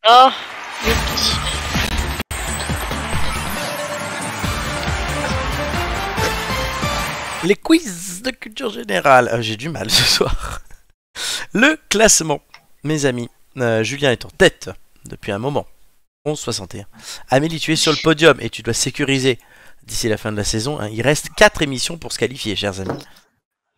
Oh, youpi. Les quiz de culture générale. J'ai du mal ce soir. Le classement, mes amis. Julien est en tête depuis un moment. 11,61. Amélie, tu es sur le podium et tu dois sécuriser d'ici la fin de la saison. Il reste 4 émissions pour se qualifier, chers amis.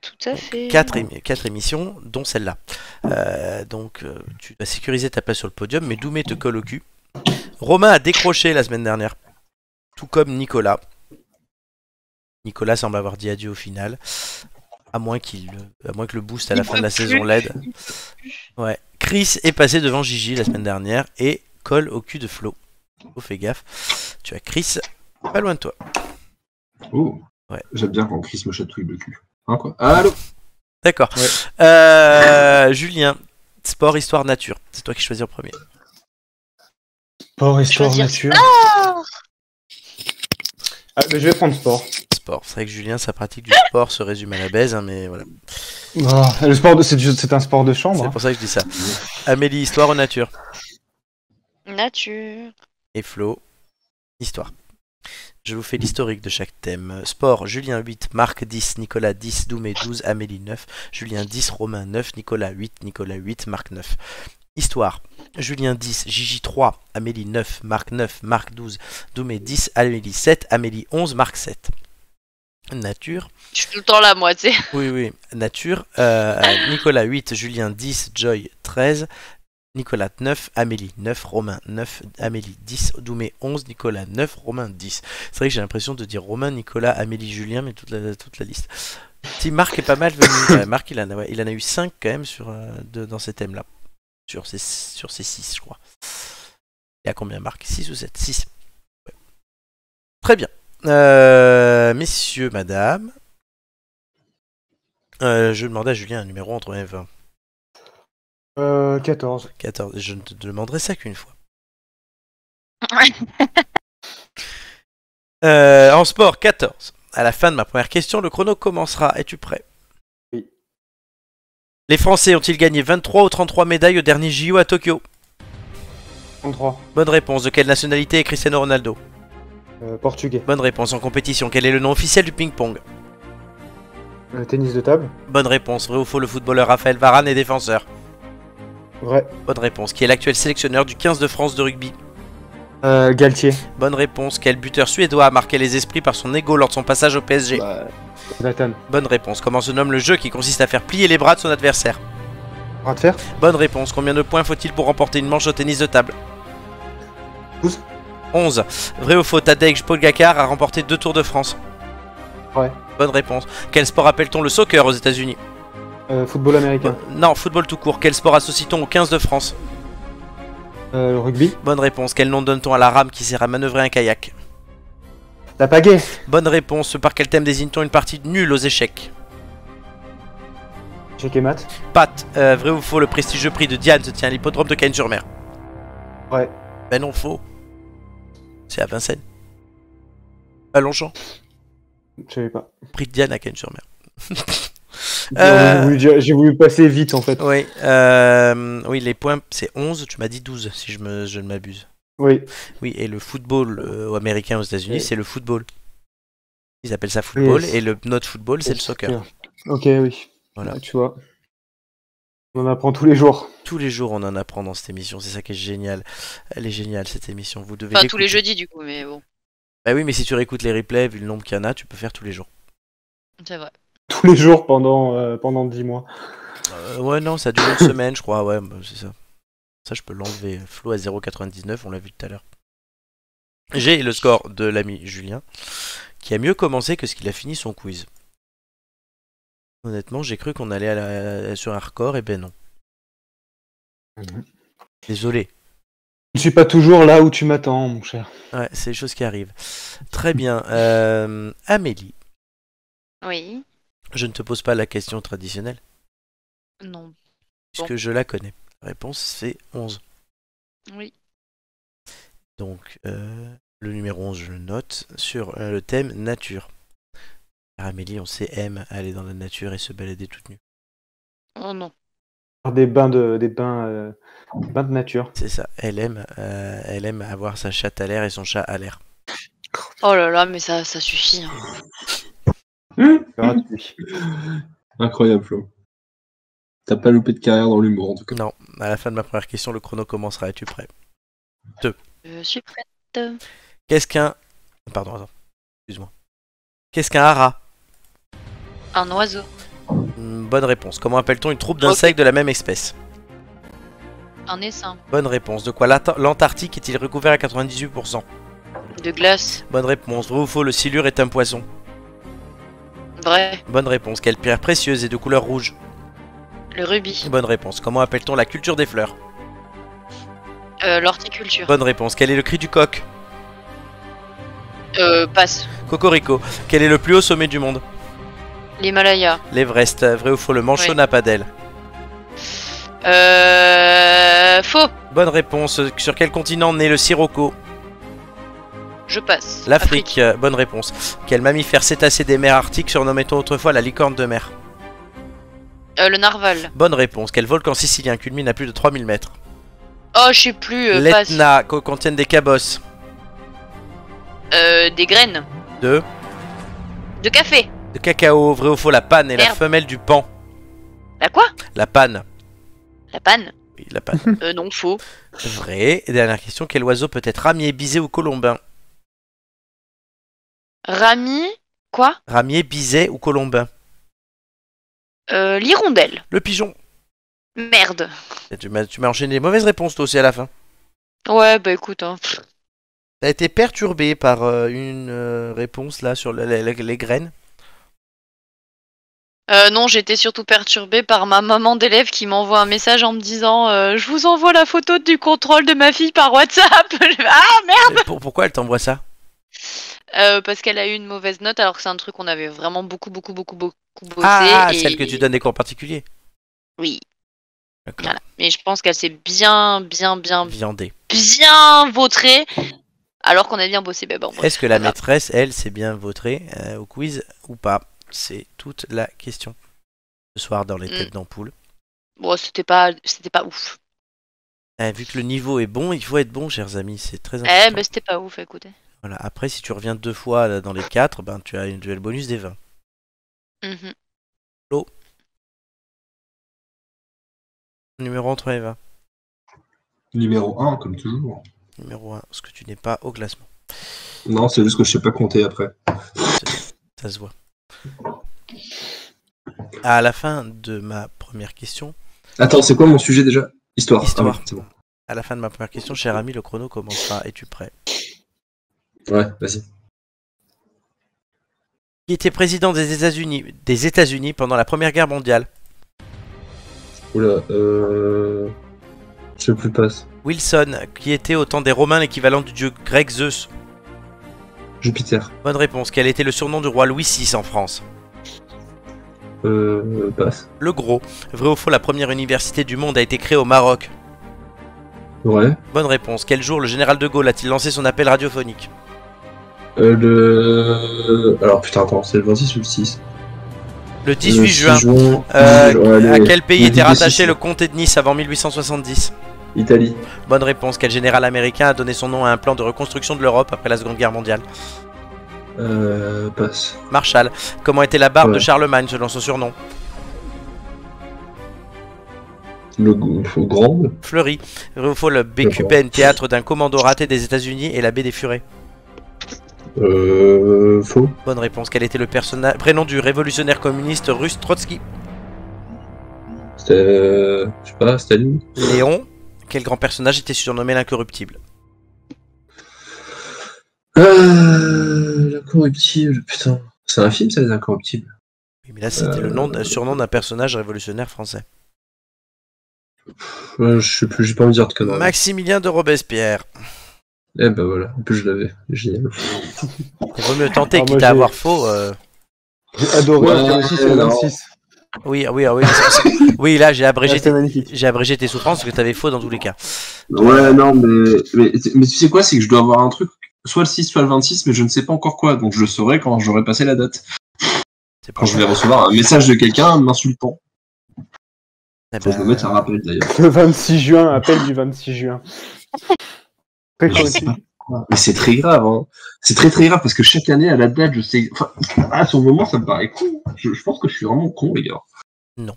Tout à fait. 4 émissions, dont celle-là. Tu dois sécuriser ta place sur le podium, mais Doumé te colle au cul. Romain a décroché la semaine dernière, tout comme Nicolas. Nicolas semble avoir dit adieu au final, à moins que le boost à la fin de la saison l'aide. Ouais. Chris est passé devant Gigi la semaine dernière et colle au cul de Flo. Oh, fais gaffe. Tu as Chris pas loin de toi. Oh, ouais. J'aime bien quand Chris me chatouille le cul. Hein, quoi. Allô. D'accord. Ouais. Julien, sport, histoire, nature. C'est toi qui choisis en premier. Sport, histoire, nature. Mais je vais prendre sport. Sport. C'est vrai que Julien, sa pratique du sport se résume à la baise, hein, mais voilà. Oh, le sport, c'est un sport de chambre. C'est pour ça que je dis ça. Amélie, histoire ou nature? Nature. Et Flo, histoire. Je vous fais l'historique de chaque thème. Sport, Julien 8, Marc 10, Nicolas 10, Doumé 12, Amélie 9, Julien 10, Romain 9, Nicolas 8, Marc 9. Histoire, Julien 10, Gigi 3, Amélie 9, Marc 12, Doumé 10, Amélie 7, Amélie 11, Marc 7. Nature. Je suis tout le temps là, moi, tu sais. Oui. Nature, Nicolas 8, Julien 10, Joy 13, Nicolas 9, Amélie 9, Romain 9, Amélie 10, Doumé 11, Nicolas 9, Romain 10. C'est vrai que j'ai l'impression de dire Romain, Nicolas, Amélie, Julien, mais toute la liste. Si Marc est pas mal venu, Marc il en a eu 5 quand même dans ces thèmes-là. Sur ces 6, je crois. Il y a combien Marc? 6 ou 7? 6. Ouais. Très bien. Messieurs, madame. Je demandais à Julien un numéro entre 1 et 20. 14. 14. Je ne te demanderai ça qu'une fois. En sport, 14. À la fin de ma première question, le chrono commencera. Es-tu prêt? Oui. Les Français ont-ils gagné 23 ou 33 médailles au dernier JO à Tokyo? 33. Bonne réponse. De quelle nationalité est Cristiano Ronaldo? Portugais. Bonne réponse. En compétition, quel est le nom officiel du ping-pong? Tennis de table. Bonne réponse. Vrai ou faux, le footballeur Raphaël Varane est défenseur? Vrai. Bonne réponse. Qui est l'actuel sélectionneur du 15 de France de rugby? Galtier. Bonne réponse. Quel buteur suédois a marqué les esprits par son ego lors de son passage au PSG? Zlatan. Bonne réponse. Comment se nomme le jeu qui consiste à faire plier les bras de son adversaire? Bras de fer. Bonne réponse. Combien de points faut-il pour remporter une manche au tennis de table? 12. 11. Vrai ou faux, Tadej Pogacar a remporté 2 Tours de France? Ouais. Bonne réponse. Quel sport appelle-t-on le soccer aux États-Unis? Football américain. Non, football tout court. Quel sport associe-t-on au 15 de France? Le rugby. Bonne réponse. Quel nom donne-t-on à la rame qui sert à manœuvrer un kayak? La pagaie. Bonne réponse. Par quel thème désigne-t-on une partie nulle aux échecs? Échec et maths. Pat, vrai ou faux, le prestigieux prix de Diane se tient à l'hippodrome de Cagnes-sur-Mer? Ouais. Ben non, faux. C'est à Vincennes. À Longchamp. Je savais pas. Prix de Diane à Cagnes-sur-Mer. J'ai voulu passer vite en fait. Oui, oui, les points, c'est 11, tu m'as dit 12 si je ne m'abuse. Oui. Oui, et le football américain aux États-Unis, c'est le football. Ils appellent ça football, et notre football, c'est le soccer. Ok, oui. Voilà. Tu vois. On en apprend tous les jours. Tous les jours, on en apprend dans cette émission, c'est ça qui est génial. Elle est géniale cette émission, vous devez Enfin, tous les jeudis du coup, mais bon. Bah oui, mais si tu réécoutes les replays, vu le nombre qu'il y en a, tu peux faire tous les jours. C'est vrai. Tous les jours pendant 10 mois. Ouais, non, ça dure une semaine, je crois, ouais, bah, c'est ça. Ça, je peux l'enlever. Flo à 0,99, on l'a vu tout à l'heure. J'ai le score de l'ami Julien, qui a mieux commencé que ce qu'il a fini son quiz. Honnêtement, j'ai cru qu'on allait sur un record, et ben non. Désolé. Je ne suis pas toujours là où tu m'attends, mon cher. Ouais, c'est des choses qui arrivent. Très bien. Amélie. Oui. Je ne te pose pas la question traditionnelle. Non. Puisque Bon. je la connais. La réponse, c'est 11. Oui. Donc, le numéro 11, je le note, sur le thème nature. Car Amélie, on sait, aime aller dans la nature et se balader toute nue. Oh non. bains de nature. C'est ça. Elle aime avoir sa chatte à l'air et son chat à l'air. Oh là là, mais ça suffit. Gratuit. Incroyable, Flo. T'as pas loupé de carrière dans l'humour, en tout cas. Non, à la fin de ma première question, le chrono commencera. Es-tu prêt? Je suis prête. Qu'est-ce qu'un... Pardon, attends. Excuse-moi. Qu'est-ce qu'un hara? Un oiseau. Bonne réponse. Comment appelle-t-on une troupe d'insectes de la même espèce? Un essaim. Bonne réponse. De quoi l'Antarctique est-il recouvert à 98%? De glace. Bonne réponse. Vrai ou faux, le silure est un poisson? Vrai. Bonne réponse. Quelle pierre précieuse est de couleur rouge? Le rubis. Bonne réponse. Comment appelle-t-on la culture des fleurs? L'horticulture. Bonne réponse. Quel est le cri du coq? Passe. Cocorico. Quel est le plus haut sommet du monde? L'Himalaya. L'Everest. Vrai ou faux, le manchot Oui. n'a pas d'aile? Faux. Bonne réponse. Sur quel continent naît le sirocco? Je passe. L'Afrique. Bonne réponse. Quel mammifère cétacé des mers arctiques surnommait-on autrefois la licorne de mer? Le narval. Bonne réponse. Quel volcan sicilien culmine à plus de 3000 mètres? Oh, je sais plus. Passe. L'Etna contiennent des cabosses. Des graines. De café. cacao. Vrai ou faux, la panne est la Merde. femelle du pan? La quoi? La panne. La panne. Oui, la panne. Non, faux. Vrai. Et dernière question. Quel oiseau peut être ramier, biset ou colombin? Rami. Quoi? Ramier, biset ou colombin? L'hirondelle. Le pigeon. Merde. Et tu m'as enchaîné les mauvaises réponses toi aussi à la fin. Ouais, bah écoute. Hein. T'as été perturbé par une réponse là sur les graines. Non, j'étais surtout perturbée par ma maman d'élève qui m'envoie un message en me disant je vous envoie la photo du contrôle de ma fille par WhatsApp. Ah merde. Pourquoi elle t'envoie ça? Parce qu'elle a eu une mauvaise note alors que c'est un truc qu'on avait vraiment beaucoup bossé. Ah, et... celle que tu donnes des cours particuliers. Oui. D'accord. Voilà. Mais je pense qu'elle s'est bien Viandée. vautrée alors qu'on a bien bossé. Mais bon, bref, Est-ce que la voilà. maîtresse, elle, s'est bien vautrée au quiz ou pas? C'est toute la question. Ce soir dans les têtes d'ampoule. Bon, c'était pas ouf. Vu que le niveau est bon, il faut être bon, chers amis. C'est très important. Mais c'était pas ouf, écoutez. Voilà. Après, si tu reviens 2 fois là, dans les 4, ben, tu as le bonus des 20. Mhm. Numéro entre et 20. Numéro 1, comme toujours. Numéro 1, parce que tu n'es pas au classement. Non, c'est juste que je sais pas compter après. Ça se voit. À la fin de ma première question. Attends, c'est quoi mon sujet déjà? Histoire. Histoire. Ah oui, c'est bon. À la fin de ma première question, cher ami, le chrono commencera. Es-tu prêt? Ouais, vas-y. Qui était président des États-Unis pendant la Première Guerre mondiale? Oula, je sais plus passe. Wilson, qui était au temps des Romains l'équivalent du dieu grec Zeus. Jupiter. Bonne réponse. Quel était le surnom du roi Louis VI en France? Passe. Le Gros. Vrai ou faux, la première université du monde a été créée au Maroc? Ouais. Bonne réponse. Quel jour le général de Gaulle a-t-il lancé son appel radiophonique? Alors putain, attends, c'est le 26 ou le 6? Le 18 Le juin. 6 juin. À quel pays était le rattaché 6. le comté de Nice avant 1870? Italie. Bonne réponse. Quel général américain a donné son nom à un plan de reconstruction de l'Europe après la Seconde Guerre mondiale? Passe. Marshall. Comment était la barbe Ouais. de Charlemagne selon son surnom? Le grand. Fleury. Vrai ou faux, le BQPN, théâtre d'un commando raté des États-Unis, et la baie des Furets? Faux. Bonne réponse. Quel était le prénom du révolutionnaire communiste russe Trotsky? C'était. Je sais pas, Staline. Léon. Quel grand personnage était surnommé l'incorruptible? L'incorruptible, putain. C'est un film, ça, les incorruptibles. Oui, mais là, c'était le surnom d'un personnage révolutionnaire français. Je sais plus, j'ai pas envie de dire de conneries. Maximilien de Robespierre. Eh ben voilà, en plus je l'avais. Génial. Il vaut mieux tenter Alors, quitte moi, à j'ai- avoir faux. J'ai adoré Ouais, parce que aussi c'est le non. 26. Oui, oui, oui. Oui, là, j'ai abrégé, C'était magnifique. tes souffrances parce que t'avais faux dans tous les cas. Ouais, non, mais tu sais quoi, c'est que je dois avoir un truc, soit le 6, soit le 26, mais je ne sais pas encore quoi, donc je le saurai quand j'aurai passé la date. C'est Quand je vais recevoir un message de quelqu'un m'insultant. Eh Faut que je me ben, mette un rappel d'ailleurs. Le 26 juin, appel du 26 juin. Je sais pas pourquoi. Mais c'est très grave, hein. C'est très très grave parce que chaque année à la date, je sais. Enfin, à ce moment, ça me paraît con. Je pense que je suis vraiment con, les gars. Non,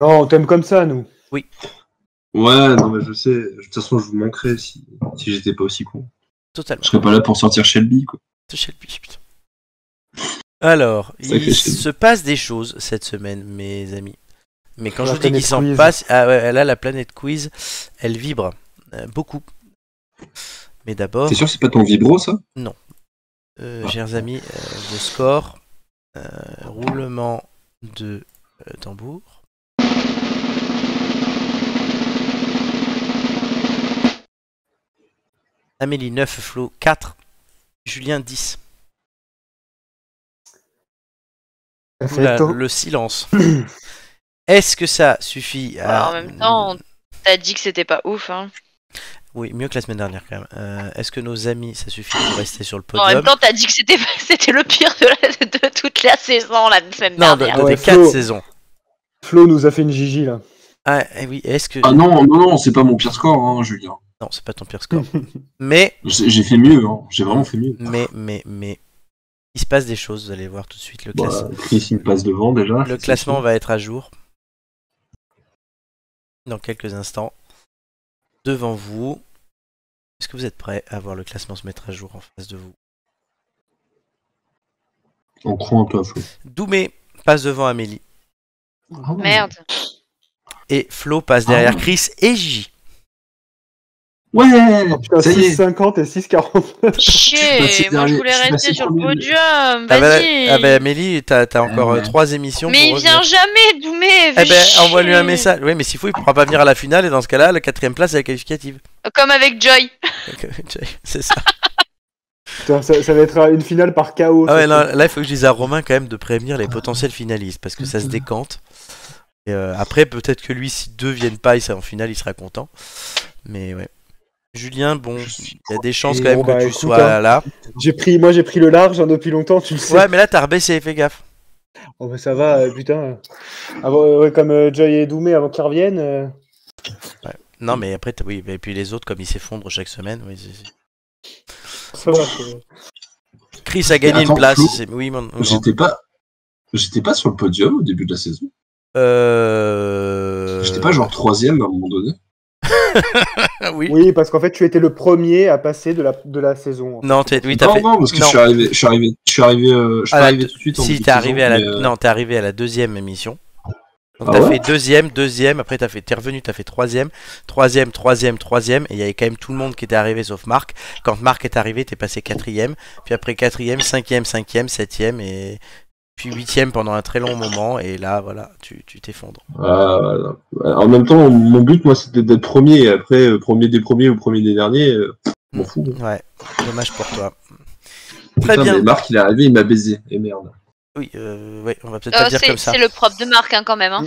on t'aime comme ça, nous. Ouais, non, mais je sais. De toute façon, je vous manquerais si j'étais pas aussi con. totalement. Je serais pas là pour sortir Shelby, quoi. Touché le pied, putain. Alors, Ça fait il chier. se passe des choses cette semaine, mes amis. Mais quand La je vous dis qu'il planète s'en quiz. passe, ah ouais, là la planète quiz, elle vibre beaucoup. Mais d'abord, T'es sûr que c'est pas ton vibro, ça? chers amis, le score, roulement de tambour. Amélie 9, Flo 4, Julien 10. Ça fait Oula, tôt. le silence. Est-ce que ça suffit à... En même temps, t'as dit que c'était pas ouf. Hein. Oui, mieux que la semaine dernière quand même. Est-ce que nos amis, ça suffit pour rester sur le En même podium? temps, t'as dit que c'était le pire de toute la saison la semaine Non, dernière. des Ouais, 4 Flo. saisons. Flo nous a fait une Gigi, là. Ah oui, est-ce que... Ah non, non, non, c'est pas mon pire score, hein, Julien. Non, c'est pas ton pire score. Mais, J'ai fait mieux, hein. J'ai vraiment fait mieux. mais, il se passe des choses, vous allez voir tout de suite. Le, Bah, Chris, il me passe devant déjà. le classement va être à jour dans quelques instants. Devant vous. Est-ce que vous êtes prêts à voir le classement se mettre à jour en face de vous? On croit en toi, Flo. Doumé passe devant Amélie. Merde. Et Flo passe derrière Chris et Gigi. Ouais, Oh, putain, ça y est. 6,50 et 6,49. Chier, moi je voulais rester sur le podium. Ah bah, Vas-y. Amélie, t'as encore Ouais. 3 émissions Mais pour il vient revenir. jamais, Doumé. Eh fais ben, chier. envoie-lui un message. Oui, mais s'il faut, il pourra pas venir à la finale. Et dans ce cas-là, la 4ème place est la qualificative. Comme avec Joy. C'est ça. Putain, ça va être une finale par KO. Ah ouais, ça, non, là, il faut que je dise à Romain quand même de prévenir les potentiels finalistes. Parce que ça se décante. Et, après, peut-être que lui, si 2 viennent pas, il sera en finale, il sera content. Mais ouais. Julien, bon, il y a des chances quand même Bon, bah, que tu écoute, sois hein. là. Moi j'ai pris le large hein, depuis longtemps, tu le sais. Ouais, mais là, t'as rebaissé, fais gaffe. Oh bah ça va, putain. Ouais, comme Joy et Doumé avant qu'ils reviennent. Non, mais après, oui, et puis les autres, comme ils s'effondrent chaque semaine. Oui, Ça va. Chris a gagné Attends, une place. Flo, Oui, mon grand. J'étais pas sur le podium au début de la saison. J'étais pas genre 3ème à un moment donné. Oui. Oui, parce qu'en fait tu étais le premier à passer de la saison. Non, oui, t'as Non, fait. non, parce que Non. je suis pas À la arrivé tout de suite. en Si, début t'es de arrivé à saison, la. mais, Non, t'es arrivé à la 2ème émission. Donc Ah t'as ouais fait deuxième, après t'es revenu, t'as fait troisième, et il y avait quand même tout le monde qui était arrivé sauf Marc. Quand Marc est arrivé, t'es passé 4ème, puis après 4ème, 5ème, 7ème, et puis 8ème pendant un très long moment, et là, voilà, tu t'effondres. en même temps, mon but, moi, c'était d'être premier, et après, premier des premiers ou premier des derniers, je m'en fous. Ouais, dommage pour toi. Très Putain, bien. mais Marc, il est arrivé, il m'a baisé, et merde. Oui, ouais, on va peut-être pas dire comme ça. C'est le propre de Marc hein, quand même. Hein.